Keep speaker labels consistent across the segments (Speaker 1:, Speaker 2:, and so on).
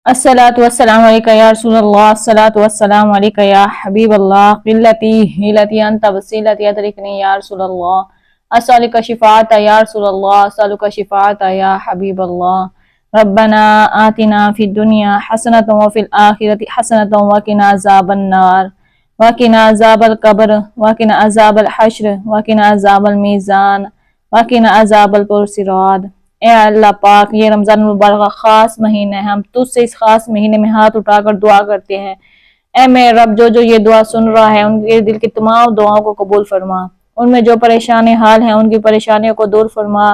Speaker 1: الصلاۃ والسلام علیکہ یا رسول اللہ، الصلاۃ والسلام علیکہ یا حبیب اللہ، قلتی ہلتی انت وسیلتی ادرکنی یا رسول اللہ، اسألک شفاعت یا رسول اللہ، اسألک شفاعت یا حبیب اللہ۔ ربنا آتنا فی الدنیا حسنۃ وفی الآخرۃ حسنۃ وقنا عذاب النار وقنا عذاب القبر وقنا عذاب الحشر وقنا عذاب المیزان وقنا عذاب الصراط۔ اے اللہ پاک، یہ رمضان المبارک خاص مہینہ ہے، ہم تجھ سے اس خاص مہینے میں ہاتھ اٹھا کر دعا کرتے ہیں۔ اے میرے رب، جو یہ دعا سن رہا ہے ان کے دل کی تمام دعاؤں کو قبول فرما، ان میں جو پریشان حال ہیں ان کی پریشانیوں کو دور فرما۔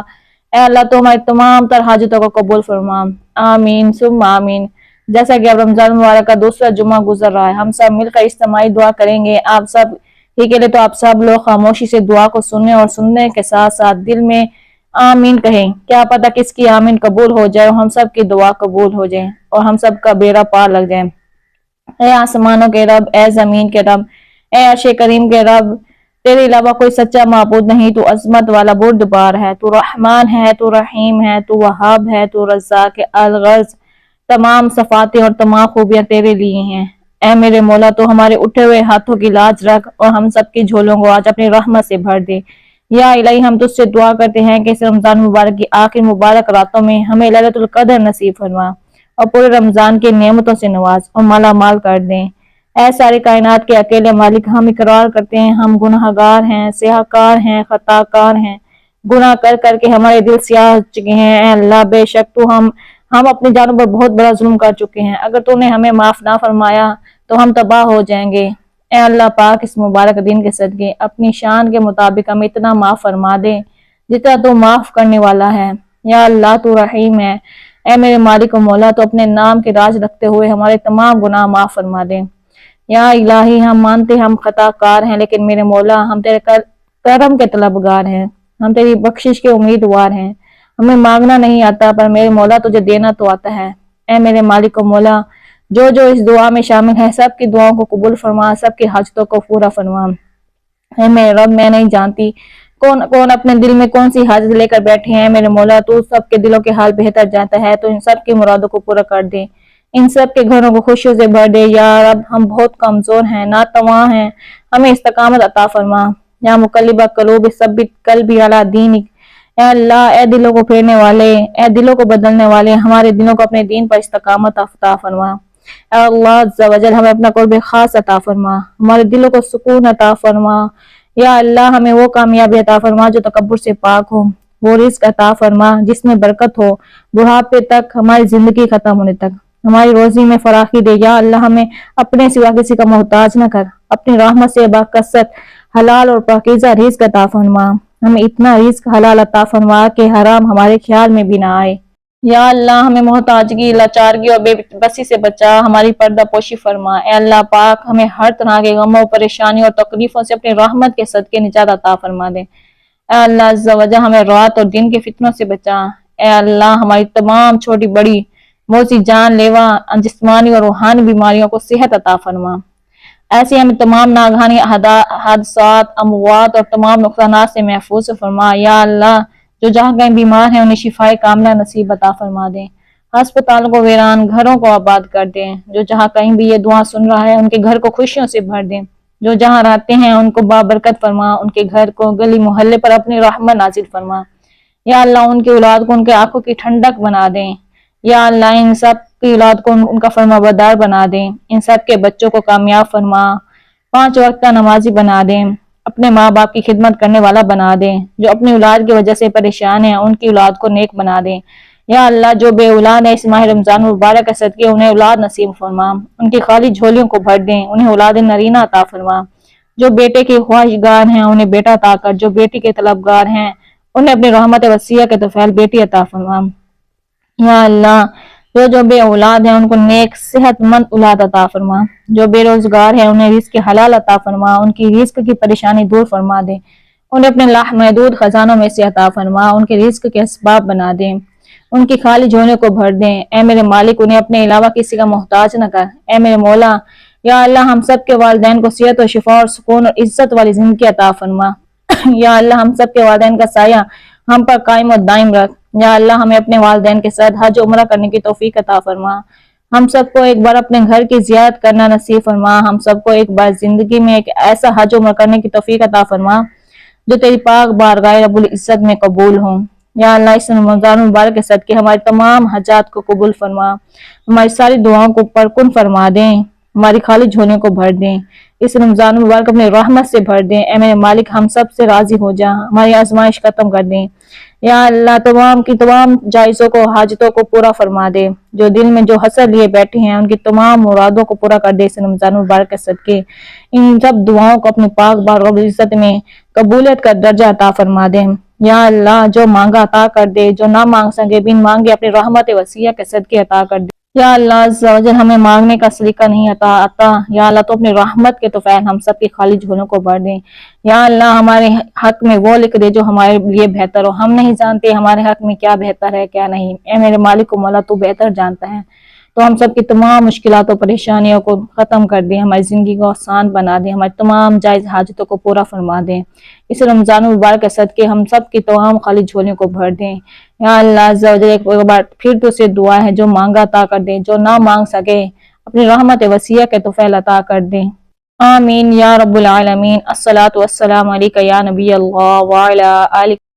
Speaker 1: اے اللہ تو ہماری تمام تر حاجتوں کو قبول فرما، آمین ثم آمین۔ جیسا کہ اب رمضان المبارک کا دوسرا جمعہ گزر رہا ہے، ہم سب مل کر اجتماعی دعا کریں گے۔ آپ سب ہی کے لیے تو آپ سب لوگ خاموشی سے دعا کو سنیں اور سننے کے ساتھ ساتھ دل میں آمین کہیں، کیا پتہ کس کی آمین قبول ہو جائے اور ہم سب کی دعا قبول ہو جائے اور ہم سب کا بیڑا پار لگ جائے۔ اے آسمانوں کے رب، اے زمین کے رب، اے عرش کریم کے رب، تیرے علاوہ کوئی سچا معبود نہیں، تو عظمت والا بردبار ہے، تو رحمان ہے، تو رحیم ہے، تو وہاب ہے، تو رزاق الغرض، تمام صفاتیں اور تمام خوبیاں تیرے لیے ہیں۔ اے میرے مولا، تو ہمارے اٹھے ہوئے ہاتھوں کی لاج رکھ اور ہم سب کی جھولوں کو آج اپنی رحمت سے بھر دے۔ یا الہی، ہم تجھ سے دعا کرتے ہیں کہ اس رمضان مبارک کی آخری مبارک راتوں میں ہمیں لیلۃ القدر نصیب فرما اور پورے رمضان کی نعمتوں سے نواز اور مالا مال کر دیں۔ اے ساری کائنات کے اکیلے مالک، ہم اقرار کرتے ہیں ہم گناہ گار ہیں، سیاہ کار ہیں، خطا کار ہیں، گناہ کر کر کے ہمارے دل سیاہ ہو چکے ہیں۔ اے اللہ، بے شک تو ہم اپنی جانوں پر بہت بڑا ظلم کر چکے ہیں، اگر تو نے ہمیں معاف نہ فرمایا تو ہم تباہ ہو جائیں گے۔ اے اللہ پاک، اس مبارک دن کے صدقے اپنی شان کے مطابق ہمیں اتنا معاف فرما دے جتنا تو معاف کرنے والا ہے۔ یا اللہ، تو رحیم ہے۔ اے میرے مالک و مولا، تو اپنے نام کے راز رکھتے ہوئے ہمارے تمام گناہ معاف فرما دے۔ یا الہی، ہم مانتے ہم خطا کار ہیں، لیکن میرے مولا ہم تیرے کرم کے طلبگار ہیں، ہم تیری بخشش کے امیدوار ہیں۔ ہمیں مانگنا نہیں آتا پر میرے مولا تجھے دینا تو آتا ہے۔ اے میرے مالک و مولا، جو اس دعا میں شامل ہے سب کی دعاؤں کو قبول فرما، سب کی حاجتوں کو پورا فرما۔ اے میرے رب، میں نہیں جانتی کون اپنے دل میں کون سی حاجت لے کر بیٹھے ہیں، میرے مولا تو سب کے دلوں کے حال بہتر جانتا ہے، تو ان سب کی مرادوں کو پورا کر دے، ان سب کے گھروں کو خوشیوں سے بھر دے۔ یا رب، ہم بہت کمزور ہیں، ناتواں ہیں، ہمیں استقامت عطا فرما۔ یا مقلب قلوب ثبت قلبی علی دینک، اے اللہ، اے دلوں کو پھیرنے والے، اے دلوں کو بدلنے والے، ہمارے دلوں کو اپنے دین پر استقامت عطا فرما۔ اے اللہ عز و جل، ہمیں اپنا قرب خاص عطا فرما، ہمارے دلوں کو سکون عطا فرما۔ یا اللہ، ہمیں وہ کامیابی عطا فرما جو تکبر سے پاک ہو، وہ رزق عطا فرما جس میں برکت ہو، بڑھاپے تک، ہماری زندگی ختم ہونے تک ہماری روزی میں فراخی دے۔ یا اللہ، ہمیں اپنے سوا کسی کا محتاج نہ کر، اپنی رحمت سے باکثرت حلال اور پاکیزہ رزق عطا فرما، ہمیں اتنا رزق حلال عطا فرما کہ حرام ہمارے خیال میں بھی نہ آئے۔ یا اللہ، ہمیں محتاجگی، لاچارگی اور بے بسی سے بچا، ہماری پردہ پوشی فرما۔ اے اللہ پاک، ہمیں ہر طرح کے غموں، پریشانیوں اور تکلیفوں سے اپنی رحمت کے صدقے نجات عطا فرما دے۔ اے اللہ عز و جل، ہمیں رات اور دن کے فتنوں سے بچا۔ اے اللہ، ہماری تمام چھوٹی بڑی موذی جان لیوا جسمانی اور روحانی بیماریوں کو صحت عطا فرما۔ ایسے ہمیں تمام ناگہانی حادثات، اموات اور تمام نقصانات سے محفوظ فرما۔ یا اللہ، جو جہاں کہیں بیمار ہیں انہیں شفائے کاملہ نصیب عطا فرما دیں، ہسپتالوں کو ویران، گھروں کو آباد کر دیں۔ جو جہاں کہیں بھی یہ دعا سن رہا ہے ان کے گھر کو خوشیوں سے بھر دیں، جو جہاں رہتے ہیں ان کو بابرکت فرما، ان کے گھر کو، گلی محلے پر اپنی رحمت نازل فرما۔ یا اللہ، ان کی اولاد کو ان کے آنکھوں کی ٹھنڈک بنا دیں۔ یا اللہ، ان سب کی اولاد کو ان کا فرما بردار بنا دیں، ان سب کے بچوں کو کامیاب فرما، 5 وقت کا نمازی بنا دیں، اپنے ماں باپ کی خدمت کرنے والا بنا دیں، جو اپنی اولاد کی وجہ سے پریشان ہیں ان کی اولاد کو نیک بنا دیں۔ یا اللہ، جو بے اولاد ہے اس ماہ رمضان مبارک کے صدقے انہیں اولاد نصیب فرما، ان کی خالی جھولیوں کو بھر دیں، انہیں اولاد نرینہ عطا فرما۔ جو بیٹے کے خواہشگار ہیں انہیں بیٹا عطا کر، جو بیٹی کے طلبگار ہیں انہیں اپنی رحمت وسیع کے طفیل بیٹی عطا فرما۔ یا اللہ، جو بے اولاد ہیں ان کو نیک صحت مند اولاد عطا فرما، جو بے روزگار ہیں انہیں رزق حلال عطا فرما، ان کی رزق کی پریشانی دور فرما دے، انہیں اپنے محدود خزانوں میں سے عطا فرما، ان کے رزق کے اسباب بنا دیں، ان کی خالی جھولے کو بھر دیں۔ اے میرے مالک، انہیں اپنے علاوہ کسی کا محتاج نہ کر۔ اے میرے مولا، یا اللہ، ہم سب کے والدین کو صحت و شفا اور سکون اور عزت والی زندگی عطا فرما۔ یا اللہ، ہم سب کے والدین کا سایہ ہم پر قائم و دائم رکھ۔ یا اللہ، ہمیں اپنے والدین کے ساتھ حج و عمرہ کرنے کی توفیق عطا فرما، ہم سب کو ایک بار اپنے گھر کی زیارت کرنا نصیب فرما، ہم سب کو ایک بار زندگی میں ایک ایسا حج عمرہ کرنے کی توفیق عطا فرما جو تیری پاک بارگاہ رب العزت میں قبول ہوں۔ یا اللہ اس رمضان المبارک کے صدقے ہمارے تمام حاجات کو قبول فرما، ہماری ساری دعاؤں کو پرکن فرما دیں، ہماری خالی جھولیوں کو بھر دیں، اس رمضان المبارک اپنے رحمت سے بھر دیں۔ اے میرے مالک ہم سب سے راضی ہو جا، ہماری آزمائش ختم کر دیں۔ یا اللہ تمام کی تمام جائزوں کو حاجتوں کو پورا فرما دے، جو دل میں جو حسد لیے بیٹھے ہیں ان کی تمام مرادوں کو پورا کر دے اس رمضان المبارک کے صدقے۔ ان سب دعاؤں کو اپنے پاک بار رب العزت میں قبولیت کا درجہ عطا فرما دے۔ یا اللہ جو مانگا عطا کر دے، جو نہ مانگ سکے بن مانگے اپنی رحمت وسیع کے صدقے عطا کر دے۔ یا اللہ عز و جل ہمیں مانگنے کا سلیقہ نہیں عطا، یا اللہ تو اپنی رحمت کے طوفان ہم سب کی خالی جھولوں کو بھر دیں۔ یا اللہ ہمارے حق میں وہ لکھ دے جو ہمارے لیے بہتر ہو، ہم نہیں جانتے ہمارے حق میں کیا بہتر ہے کیا نہیں، اے میرے مالک و مولا تو بہتر جانتا ہے، تو ہم سب کی تمام مشکلات و پریشانیوں کو ختم کر دیں، ہماری زندگی کو آسان بنا دیں، ہماری تمام جائز حاجتوں کو پورا فرما دیں، اس رمضان المبارک کے صدقے ہم سب کی تمام خالی جھولیوں کو بھر دیں۔ یا اللہ عز و جل ایک بار پھر تو سے دعا ہے، جو مانگا عطا کر دیں، جو نہ مانگ سکے اپنی رحمت وسیع کے توفیل عطا کر دیں۔ آمین یا رب العالمین۔ الصلاۃ والسلام علیک یا نبی اللہ وعلی آلک